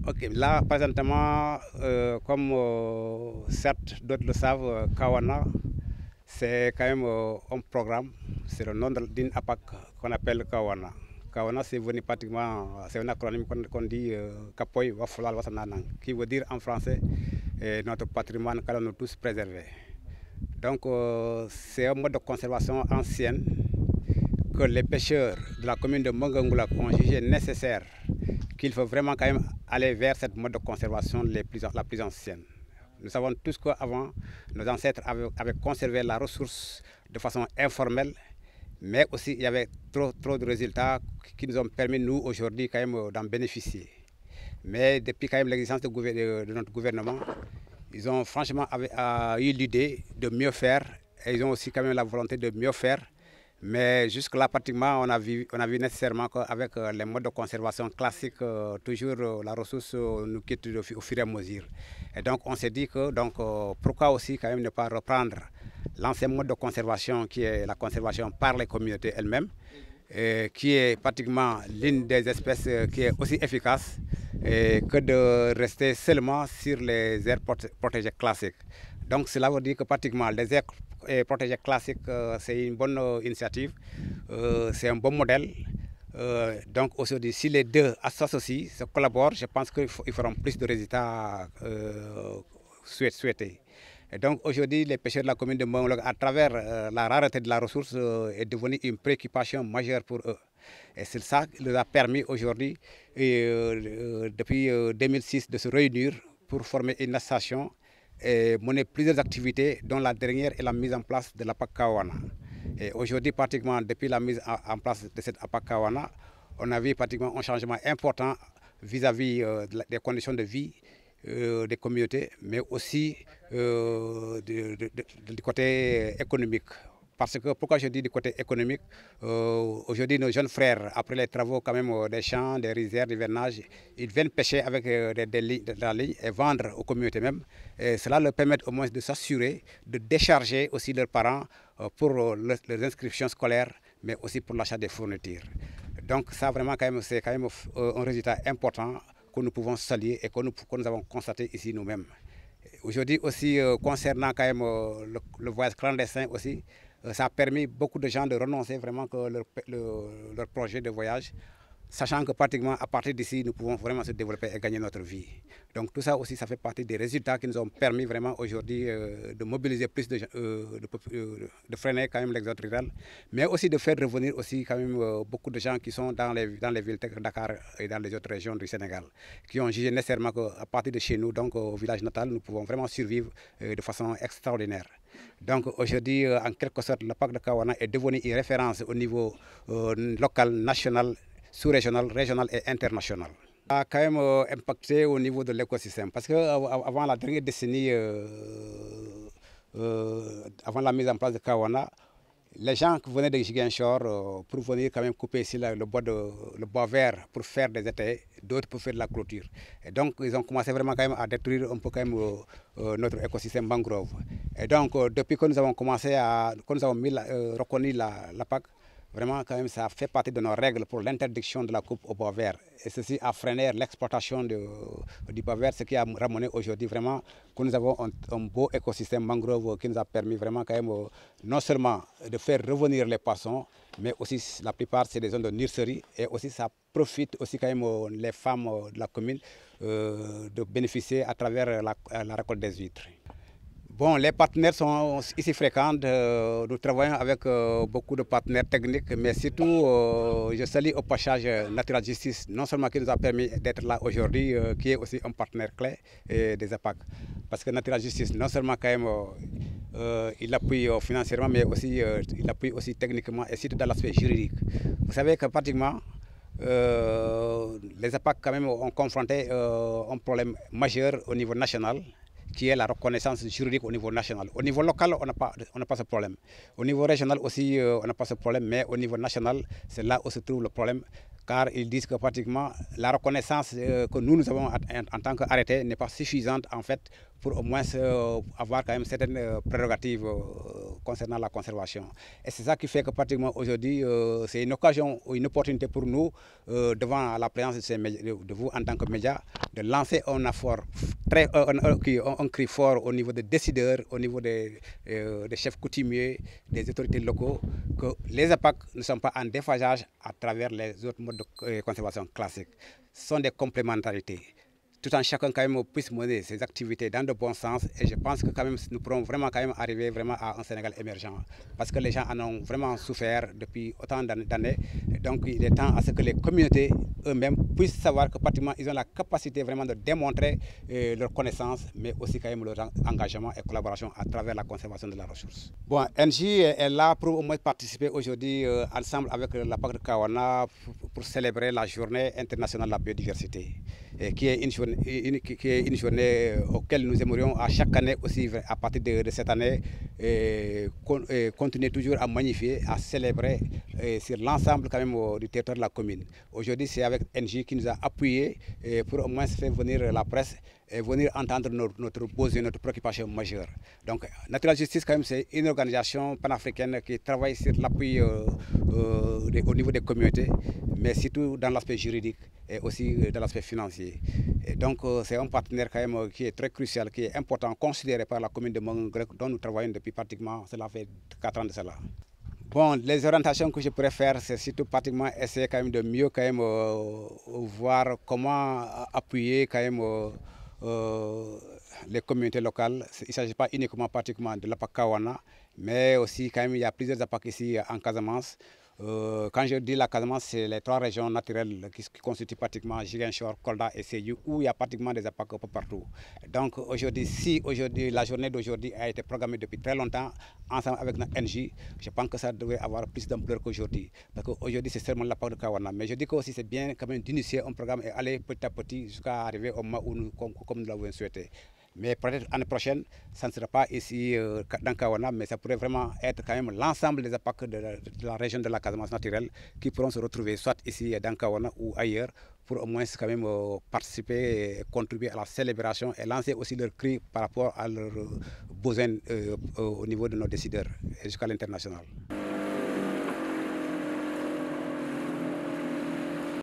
Ok, là présentement, comme certes d'autres le savent, Kawana, c'est quand même un programme, c'est le nom d'une APAC qu'on appelle Kawana. Kawana, c'est venu pratiquement, c'est un acronyme qu'on dit Kapoy Wafulal Wasananang, qui veut dire en français notre patrimoine que nous tous préserver. Donc, c'est un mode de conservation ancienne que les pêcheurs de la commune de Mongongoulak ont jugé nécessaire, qu'il faut vraiment quand même aller vers cette mode de conservation la plus ancienne. Nous savons tous qu'avant, nos ancêtres avaient conservé la ressource de façon informelle, mais aussi il y avait trop de résultats qui nous ont permis, nous, aujourd'hui, quand même d'en bénéficier. Mais depuis quand même l'existence de notre gouvernement, ils ont franchement eu l'idée de mieux faire et ils ont aussi quand même la volonté de mieux faire. Mais jusque-là, pratiquement, on a vu nécessairement qu'avec les modes de conservation classiques, toujours la ressource nous quitte au fur et à mesure. Et donc, on s'est dit que pourquoi aussi quand même ne pas reprendre l'ancien mode de conservation qui est la conservation par les communautés elles-mêmes, qui est pratiquement l'une des espèces qui est aussi efficace que de rester seulement sur les aires protégées classiques. Donc cela veut dire que pratiquement les aires protégées classiques, c'est une bonne initiative, c'est un bon modèle. Donc aujourd'hui, si les deux s'associent, se collaborent, je pense qu'ils feront plus de résultats souhaités. Et donc aujourd'hui, les pêcheurs de la commune de Mongongoulak, à travers la rareté de la ressource, est devenue une préoccupation majeure pour eux. Et c'est ça qui leur a permis aujourd'hui, depuis 2006, de se réunir pour former une association et mener plusieurs activités, dont la dernière est la mise en place de l'APAC Kawana. Et aujourd'hui, pratiquement, depuis la mise en place de cette APAC Kawana, on a vu pratiquement un changement important vis-à-vis des conditions de vie des communautés, mais aussi du côté économique. Parce que, pourquoi je dis du côté économique, aujourd'hui nos jeunes frères, après les travaux quand même des champs, des rizières, des vernages, ils viennent pêcher avec de la ligne et vendre aux communautés même. Et cela leur permet au moins de s'assurer, de décharger aussi leurs parents pour leurs inscriptions scolaires, mais aussi pour l'achat des fournitures. Donc ça vraiment c'est quand même un résultat important que nous pouvons saluer et que nous avons constaté ici nous-mêmes. Aujourd'hui aussi, concernant quand même le voyage clandestin aussi, ça a permis beaucoup de gens de renoncer vraiment à leur projet de voyage, sachant que pratiquement à partir d'ici, nous pouvons vraiment se développer et gagner notre vie. Donc tout ça aussi, ça fait partie des résultats qui nous ont permis vraiment aujourd'hui de mobiliser plus de freiner quand même l'exode rural, mais aussi de faire revenir aussi quand même beaucoup de gens qui sont dans les villes de Dakar et dans les autres régions du Sénégal, qui ont jugé nécessairement qu'à partir de chez nous, donc au village natal, nous pouvons vraiment survivre de façon extraordinaire. Donc aujourd'hui, en quelque sorte, le parc de Kawana est devenu une référence au niveau local, national, sous-régional, régional et international. Ça a quand même impacté au niveau de l'écosystème parce qu'avant la dernière décennie, avant la mise en place de Kawana, les gens qui venaient de Ziguinchor pour venir quand même couper ici le bois vert pour faire des étais, d'autres pour faire de la clôture. Et donc ils ont commencé vraiment quand même à détruire un peu quand même notre écosystème mangrove. Et donc depuis que nous avons commencé que nous avons reconnu la PAC, vraiment quand même ça fait partie de nos règles pour l'interdiction de la coupe au bois vert. Et ceci a freiné l'exploitation du bois vert, ce qui a ramené aujourd'hui vraiment que nous avons un beau écosystème mangrove qui nous a permis vraiment quand même non seulement de faire revenir les poissons, mais aussi la plupart c'est des zones de nurserie et aussi ça profite aussi quand même les femmes de la commune de bénéficier à travers la récolte des huîtres. Bon, les partenaires sont ici fréquents. Nous travaillons avec beaucoup de partenaires techniques, mais surtout, je salue au passage Natural Justice, non seulement qui nous a permis d'être là aujourd'hui, qui est aussi un partenaire clé des APAC. Parce que Natural Justice, non seulement quand même, il appuie financièrement, mais aussi il appuie aussi techniquement et surtout dans l'aspect juridique. Vous savez que pratiquement, les APAC quand même ont confronté un problème majeur au niveau national, qui est la reconnaissance juridique au niveau national. Au niveau local, on n'a pas ce problème. Au niveau régional aussi, on n'a pas ce problème, mais au niveau national, c'est là où se trouve le problème. car ils disent que pratiquement la reconnaissance que nous avons en tant qu'arrêté n'est pas suffisante en fait pour au moins avoir quand même certaines prérogatives concernant la conservation. Et c'est ça qui fait que pratiquement aujourd'hui, c'est une occasion ou une opportunité pour nous, devant la présence de vous en tant que médias, de lancer un effort un cri fort au niveau des décideurs, au niveau des chefs coutumiers, des autorités locaux, que les APAC ne sont pas en déphasage à travers les autres modes de conservation classiques. Ce sont des complémentarités. Tout en chacun quand même puisse mener ses activités dans de bons sens, et je pense que quand même nous pourrons vraiment quand même arriver vraiment à un Sénégal émergent, parce que les gens en ont vraiment souffert depuis autant d'années. Donc il est temps à ce que les communautés eux-mêmes puissent savoir que pratiquement ils ont la capacité vraiment de démontrer leur connaissance, mais aussi quand même leur engagement et collaboration à travers la conservation de la ressource. Bon, NJ est là pour au moins participer aujourd'hui ensemble avec l'APAC de Kawana pour célébrer la journée internationale de la biodiversité, qui est une journée auquel nous aimerions à chaque année aussi, à partir de cette année, continuer toujours à magnifier, à célébrer sur l'ensemble quand même du territoire de la commune. Aujourd'hui, c'est avec NJ qui nous a appuyés pour au moins faire venir la presse et venir entendre notre besoin, notre préoccupation majeure. Donc, Natural Justice, quand même, c'est une organisation panafricaine qui travaille sur l'appui au niveau des communautés, mais surtout dans l'aspect juridique et aussi dans l'aspect financier. Et donc, c'est un partenaire quand même qui est très crucial, qui est important, considéré par la commune de Mangrec, dont nous travaillons depuis pratiquement, cela fait 4 ans de cela. Bon, les orientations que je pourrais faire, c'est surtout pratiquement essayer quand même de mieux quand même voir comment appuyer quand même les communautés locales. Il ne s'agit pas uniquement pratiquement de l'APAC Kawana, mais aussi quand même il y a plusieurs APAC ici en Casamance. Quand je dis la Casamance, c'est les 3 régions naturelles qui constituent pratiquement Ziguinchor, Kolda et Sédhiou, où il y a pratiquement des APAC un peu partout. Donc aujourd'hui, si la journée d'aujourd'hui a été programmée depuis très longtemps, ensemble avec notre NJ, je pense que ça devrait avoir plus d'ampleur qu'aujourd'hui. Parce qu'aujourd'hui, c'est seulement l'APAC de Kawana. Mais je dis que aussi c'est bien quand même d'initier un programme et aller petit à petit jusqu'à arriver au moment où comme nous l'avons souhaité. Mais peut-être l'année prochaine, ça ne sera pas ici dans Kawana, mais ça pourrait vraiment être quand même l'ensemble des APAC de la région de la Casamance naturelle qui pourront se retrouver soit ici dans Kawana ou ailleurs pour au moins quand même participer et contribuer à la célébration et lancer aussi leur cri par rapport à leurs besoins au niveau de nos décideurs et jusqu'à l'international.